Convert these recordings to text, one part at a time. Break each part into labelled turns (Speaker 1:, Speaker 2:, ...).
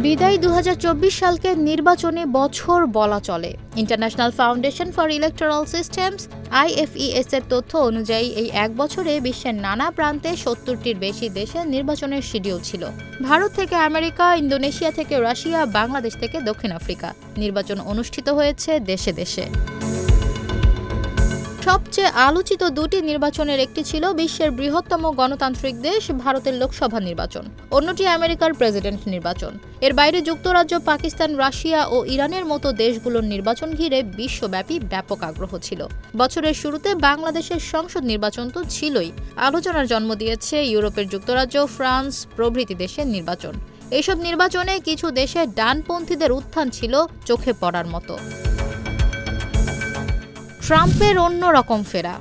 Speaker 1: বিদায়ী ২০২৪ সালকে নির্বাচনী বছর বলা চলে। International foundation for electoral systems IFES এর তথ্য অনুযায়ী এই এক বছরে বিশ্বের নানা প্রান্তে ৭০টির বেশি দেশে নির্বাচনের শিডিউল ছিল। ভারত থেকে আমেরিকা, ইন্দোনেশিয়া থেকে রাশিয়া, বাংলাদেশ থেকে দক্ষিণ আফ্রিকা নির্বাচন অনুষ্ঠিত হয়েছে দেশে দেশে। সবচেয়ে আলোচিত দুটি নির্বাচনের একটি ছিল বিশ্বের বৃহত্তম গণতান্ত্রিক দেশ ভারতের লোকসভা নির্বাচন, অন্যটি আমেরিকার প্রেসিডেন্ট নির্বাচন। এর বাইরে যুক্তরাজ্য, পাকিস্তান, রাশিয়া ও ইরানের মতো দেশগুলোর নির্বাচন ঘিরে বিশ্বব্যাপী ব্যাপক আগ্রহ ছিল। বছরের শুরুতে বাংলাদেশের সংসদ নির্বাচন তো ছিলই, আলোচনার জন্ম দিয়েছে ইউরোপের যুক্তরাজ্য, ফ্রান্স প্রভৃতি দেশের নির্বাচন। এইসব নির্বাচনে কিছু দেশে ডানপন্থীদের উত্থান ছিল চোখে পড়ার মতো। ট্রাম্পের অন্যরকম ফেরা।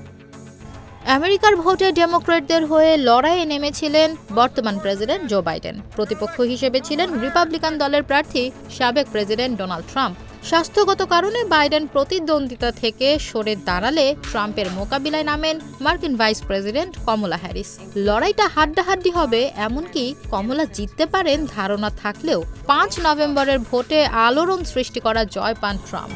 Speaker 1: আমেরিকার ভোটে ডেমোক্র্যাটদের হয়ে লড়াইয়ে নেমেছিলেন বর্তমান প্রেসিডেন্ট জো বাইডেন। প্রতিপক্ষ হিসেবে ছিলেন রিপাবলিকান দলের প্রার্থী সাবেক প্রেসিডেন্ট ডোনাল্ড ট্রাম্প। স্বাস্থ্যগত কারণে বাইডেন প্রতিদ্বন্দ্বিতা থেকে সরে দাঁড়ালে ট্রাম্পের মোকাবিলায় নামেন মার্কিন ভাইস প্রেসিডেন্ট কমলা হ্যারিস। লড়াইটা হাড্ডাহাড্ডি হবে, এমনকি কমলা জিততে পারেন ধারণা থাকলেও ৫ নভেম্বরের ভোটে আলোড়ন সৃষ্টি করা জয় পান ট্রাম্প।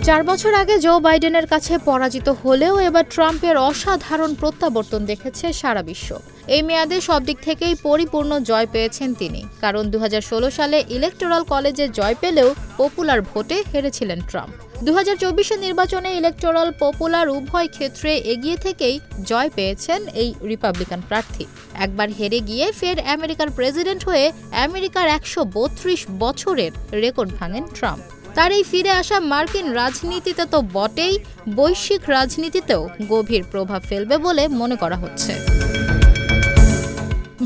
Speaker 1: ৪ বছর আগে জো বাইডেনের কাছে পরাজিত হলেও এবার ট্রাম্পের অসাধারণ প্রত্যাবর্তন দেখেছে সারা বিশ্ব। এই মেয়াদে সব দিক থেকেই পরিপূর্ণ জয় পেয়েছেন তিনি, কারণ ২০১৬ সালে ইলেকটোরাল কলেজে জয় পেলেও পপুলার ভোটে হেরেছিলেন ট্রাম্প। ২০২৪ নির্বাচনে ইলেকটোরাল পপুলার উভয় ক্ষেত্রে এগিয়ে থেকেই জয় পেয়েছেন এই রিপাবলিকান প্রার্থী। একবার হেরে গিয়ে ফের আমেরিকার প্রেসিডেন্ট হয়ে আমেরিকার ১৩২ বছরের রেকর্ড ভাঙেন ট্রাম্প। তার এই ফিরে আসা মার্কিন রাজনীতিতে তো বটেই, বৈশ্বিক রাজনীতিতেও গভীর প্রভাব ফেলবে বলে মনে করা হচ্ছে।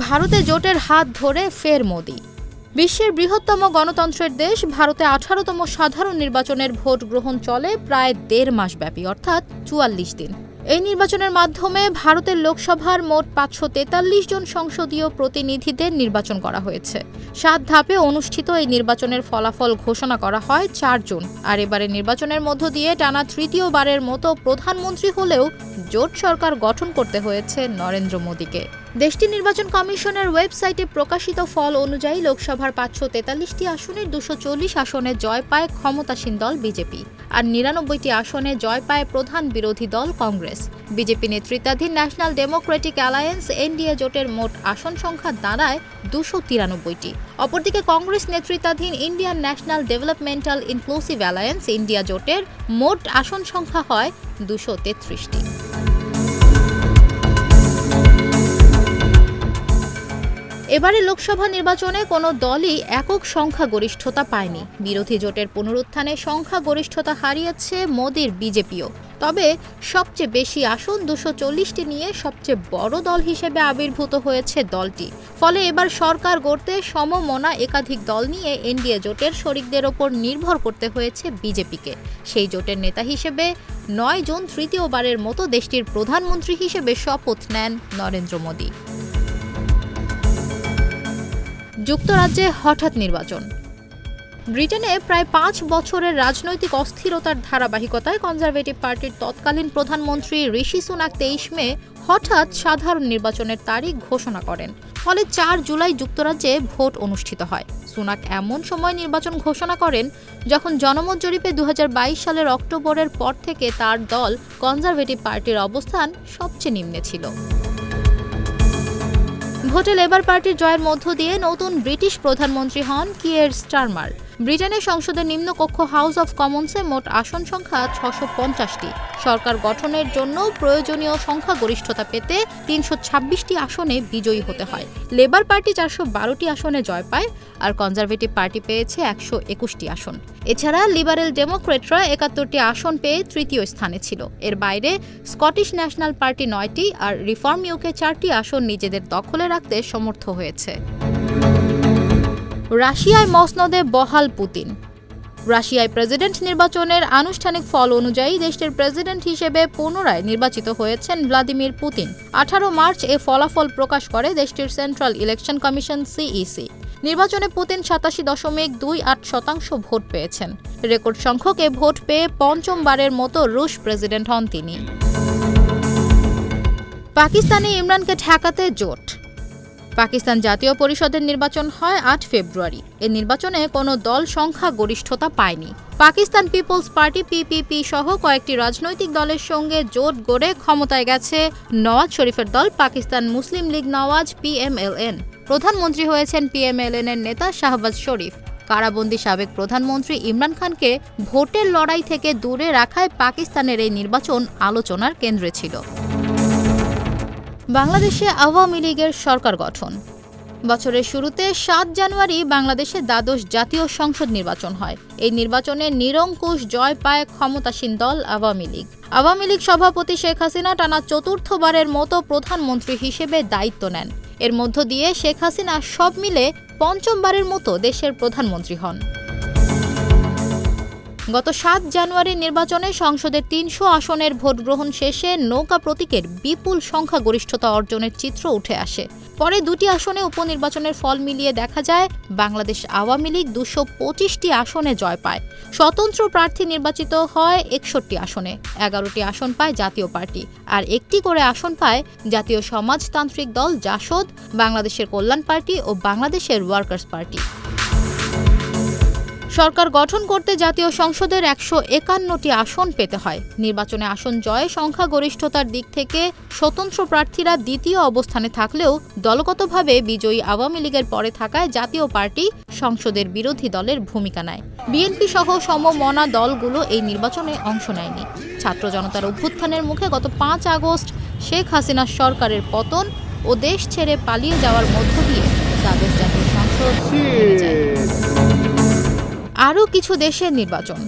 Speaker 1: ভারতে জোটের হাত ধরে ফের মোদি। বিশ্বের বৃহত্তম গণতন্ত্রের দেশ ভারতে ১৮তম সাধারণ নির্বাচনের ভোট গ্রহণ চলে প্রায় ১.৫ মাস ব্যাপী, অর্থাৎ ৪৪ দিন। এই নির্বাচনের মাধ্যমে ভারতের লোকসভার মোট ৫৪৩ জন সংসদীয় প্রতিনিধিদের নির্বাচন করা হয়েছে। ৭ ধাপে অনুষ্ঠিত এই নির্বাচনের ফলাফল ঘোষণা করা হয় ৪ জুন। আর এবারের নির্বাচনের মধ্য দিয়ে টানা তৃতীয়বারের মতো প্রধানমন্ত্রী হলেও জোট সরকার গঠন করতে হয়েছে নরেন্দ্র মোদীকে। দেশটির নির্বাচন কমিশনের ওয়েবসাইটে প্রকাশিত ফল অনুযায়ী লোকসভার ৫৪৩টি আসনের ২৪০ আসনে জয় পায় ক্ষমতাসীন দল বিজেপি, আর ৯৯টি আসনে জয় পায় প্রধান বিরোধী দল কংগ্রেস। বিজেপি নেতৃত্বাধীন ন্যাশনাল ডেমোক্রেটিক অ্যালায়েন্স এনডিএ জোটের মোট আসন সংখ্যা দাঁড়ায় ২৯৩টি। অপরদিকে কংগ্রেস নেতৃত্বাধীন Indian national developmental inclusive alliance India জোটের মোট আসন সংখ্যা হয় ২৩৩টি। এবারে লোকসভা নির্বাচনে কোনো দলই একক সংখ্যাগরিষ্ঠতা পায়নি। বিরোধী জোটের পুনরুত্থানে সংখ্যাগরিষ্ঠতা হারিয়েছে মোদির বিজেপিও। তবে সবচেয়ে বেশি আসন ২৪০টি নিয়ে সবচেয়ে বড় দল হিসেবে আবির্ভূত হয়েছে দলটি। ফলে এবার সরকার গড়তে সমমনা একাধিক দল নিয়ে এনডিএ জোটের শরিকদের ওপর নির্ভর করতে হয়েছে বিজেপিকে। সেই জোটের নেতা হিসেবে ৯ জুন তৃতীয়বারের মতো দেশটির প্রধানমন্ত্রী হিসেবে শপথ নেন নরেন্দ্র মোদী। যুক্তরাজ্যে হঠাৎ নির্বাচন। ব্রিটেনে প্রায় ৫ বছরের রাজনৈতিক অস্থিরতার ধারাবাহিকতায় কনজারভেটিভ পার্টির তৎকালীন প্রধানমন্ত্রী ঋষি সুনাক ২৩ মে হঠাৎ সাধারণ নির্বাচনের তারিখ ঘোষণা করেন। ফলে ৪ জুলাই যুক্তরাজ্যে ভোট অনুষ্ঠিত হয়। সুনাক এমন সময় নির্বাচন ঘোষণা করেন যখন জনমত জরিপে ২০২২ সালের অক্টোবরের পর থেকে তার দল কনজারভেটিভ পার্টির অবস্থান সবচেয়ে নিম্নে ছিল। ভোটে লেবার পার্টির জয়ের মধ্য দিয়ে নতুন ব্রিটিশ প্রধানমন্ত্রী হন কিয়ের স্টারমার। ব্রিটেনের সংসদের নিম্নকক্ষ হাউস অব কমন্সে মোট আসন সংখ্যা ৬৫০টি। সরকার গঠনের জন্য প্রয়োজনীয় সংখ্যাগরিষ্ঠতা পেতে ৩২৬টি আসনে বিজয়ী হতে হয়। লেবার পার্টি ৪১২টি আসনে জয় পায়, আর কনজারভেটিভ পার্টি পেয়েছে ১২১টি আসন। এছাড়া লিবারেল ডেমোক্রেটরা ৭১টি আসন পেয়ে তৃতীয় স্থানে ছিল। এর বাইরে স্কটিশ ন্যাশনাল পার্টি ৯টি আর রিফর্ম ইউকে ৪টি আসন নিজেদের দখলে রাখতে সমর্থ হয়েছে। রাশিয়ায় মসনদে বহাল পুতিন। রাশিয়ায় প্রেসিডেন্ট নির্বাচনের আনুষ্ঠানিক ফল অনুযায়ী দেশটির প্রেসিডেন্ট হিসেবে পুনরায় নির্বাচিত হয়েছেন ভ্লাদিমির পুতিন। ১৮ মার্চ এ ফলাফল প্রকাশ করে দেশটির সেন্ট্রাল ইলেকশন কমিশন CEC। নির্বাচনে পুতিন ৮৭.২৮% ভোট পেয়েছেন। রেকর্ড সংখ্যক এ ভোট পেয়ে পঞ্চমবারের মতো রুশ প্রেসিডেন্ট হন তিনি। পাকিস্তানে ইমরানকে ঠেকাতে জোট। পাকিস্তান জাতীয় পরিষদের নির্বাচন হয় ৮ ফেব্রুয়ারি। এ নির্বাচনে কোনো দল সংখ্যা গরিষ্ঠতা পায়নি। পাকিস্তান পিপলস পার্টি পিপিপি সহ কয়েকটি রাজনৈতিক দলের সঙ্গে জোট গড়ে ক্ষমতায় গেছে নওয়াজ শরীফের দল পাকিস্তান মুসলিম লীগ নওয়াজ PMLN। প্রধানমন্ত্রী হয়েছেন PMLN এর নেতা শাহবাজ শরীফ। কারাবন্দী সাবেক প্রধানমন্ত্রী ইমরান খানকে ভোটের লড়াই থেকে দূরে রাখায় পাকিস্তানের এই নির্বাচন আলোচনার কেন্দ্রে ছিল। বাংলাদেশে আওয়ামী লীগের সরকার গঠন। বছরের শুরুতে ৭ জানুয়ারি বাংলাদেশে দ্বাদশ জাতীয় সংসদ নির্বাচন হয়। এই নির্বাচনে নিরঙ্কুশ জয় পায় ক্ষমতাসীন দল আওয়ামী লীগ। আওয়ামী লীগ সভাপতি শেখ হাসিনা টানা চতুর্থবারের মতো প্রধানমন্ত্রী হিসেবে দায়িত্ব নেন। এর মধ্য দিয়ে শেখ হাসিনা সব মিলে পঞ্চমবারের মতো দেশের প্রধানমন্ত্রী হন। গত ৭ জানুয়ারির নির্বাচনে সংসদের ৩০০ আসনের ভোট গ্রহণ শেষে নৌকা প্রতীকের বিপুল সংখ্যাগরিষ্ঠতা অর্জনের চিত্র উঠে আসে। পরে দুটি আসনে উপনির্বাচনের ফল মিলিয়ে দেখা যায় বাংলাদেশ আওয়ামী লীগ ২২৫টি আসনে জয় পায়। স্বতন্ত্র প্রার্থী নির্বাচিত হয় ৬১ আসনে, ১১টি আসন পায় জাতীয় পার্টি, আর একটি করে আসন পায় জাতীয় সমাজতান্ত্রিক দল জাসদ, বাংলাদেশের কল্যাণ পার্টি ও বাংলাদেশের ওয়ার্কার্স পার্টি। সরকার গঠন করতে জাতীয় সংসদের ১৫১টি আসন পেতে হয়। নির্বাচনে আসন জয়ে সংখ্যাগরিষ্ঠতার দিক থেকে স্বতন্ত্র প্রার্থীরা দ্বিতীয় অবস্থানে থাকলেও দলগতভাবে বিজয়ী আওয়ামী লীগের পরে থাকায় জাতীয় পার্টি সংসদের বিরোধী দলের ভূমিকা নেয়। বিএনপি সহ সমমনা দলগুলো এই নির্বাচনে অংশ নেয়নি। ছাত্র জনতার অভ্যুত্থানের মুখে গত ৫ আগস্ট শেখ হাসিনার সরকারের পতন ও দেশ ছেড়ে পালিয়ে যাওয়ার মধ্য দিয়ে দ্বাদশ জাতীয় সংসদ ভেঙে যায়। আরও কিছু দেশের নির্বাচন।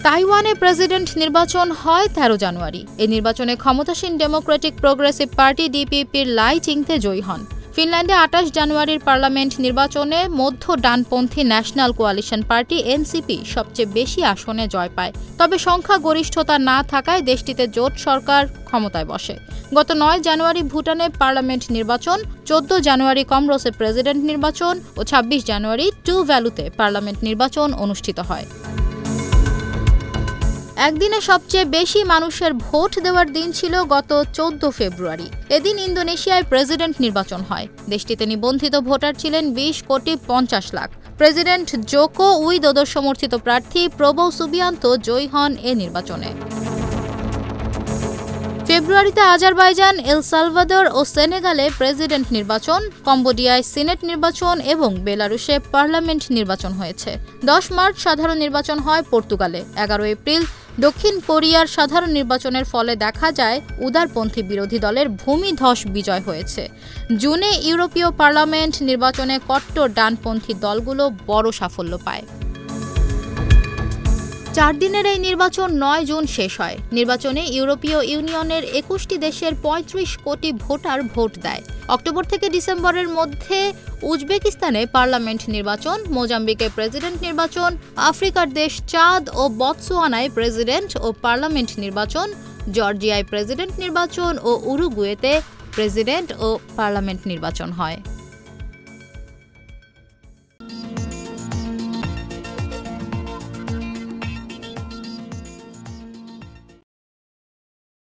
Speaker 1: তাইওয়ানে প্রেসিডেন্ট নির্বাচন হয় ১৩ জানুয়ারি। এই নির্বাচনে ক্ষমতাসীন ডেমোক্রেটিক প্রোগ্রেসিভ পার্টি DPPর লাই চিংতে জয়ী হন। ফিনল্যান্ডে ২৮ জানুয়ারির পার্লামেন্ট নির্বাচনে মধ্য ডানপন্থী ন্যাশনাল কোয়ালিশন পার্টি NCP সবচেয়ে বেশি আসনে জয় পায়। তবে সংখ্যাগরিষ্ঠতা না থাকায় দেশটিতে জোট সরকার ক্ষমতায় বসে। গত ৯ জানুয়ারি ভুটানে পার্লামেন্ট নির্বাচন, ১৪ জানুয়ারি কমরোসে প্রেসিডেন্ট নির্বাচন ও ২৬ জানুয়ারি টুভ্যালুতে পার্লামেন্ট নির্বাচন অনুষ্ঠিত হয়। একদিনে সবচেয়ে বেশি মানুষের ভোট দেওয়ার দিন ছিল গত ১৪ ফেব্রুয়ারি। এদিন ইন্দোনেশিয়ায় প্রেসিডেন্ট নির্বাচন হয়। দেশটিতে নিবন্ধিত ভোটার ছিলেন ২০,৫০,০০,০০০। প্রেসিডেন্ট জোকো উইদোদোর সমর্থিত প্রার্থী প্রবোও সুবিয়ান্তো জয়ী হন এ নির্বাচনে। ফেব্রুয়ারিতে আজারবাইজান, এল সালভাদর ও সেনেগালে প্রেসিডেন্ট নির্বাচন, কম্বোডিয়ায় সিনেট নির্বাচন এবং বেলারুশে পার্লামেন্ট নির্বাচন হয়েছে। ১০ মার্চ সাধারণ নির্বাচন হয় পর্তুগালে। ১১ এপ্রিল দক্ষিণ কোরিয়ার সাধারণ নির্বাচনের ফলে দেখা যায় উদারপন্থী বিরোধী দলের ভূমিধস বিজয় হয়েছে। জুনে ইউরোপীয় পার্লামেন্ট নির্বাচনে কট্টর ডানপন্থী দলগুলো বড় সাফল্য পায়। ৪ দিনের এই নির্বাচন ৯ জুন শেষ হয়। নির্বাচনে ইউরোপীয় ইউনিয়নের ২১টি দেশের ৩৫ কোটি ভোটার ভোট দেয়। অক্টোবর থেকে ডিসেম্বরের মধ্যে উজবেকিস্তানে পার্লামেন্ট নির্বাচন, মোজাম্বিকে প্রেসিডেন্ট নির্বাচন, আফ্রিকার দেশ চাদ ও বতসোয়ানায় প্রেসিডেন্ট ও পার্লামেন্ট নির্বাচন, জর্জিয়ায় প্রেসিডেন্ট নির্বাচন ও উরুগুয়েতে প্রেসিডেন্ট ও পার্লামেন্ট নির্বাচন হয়।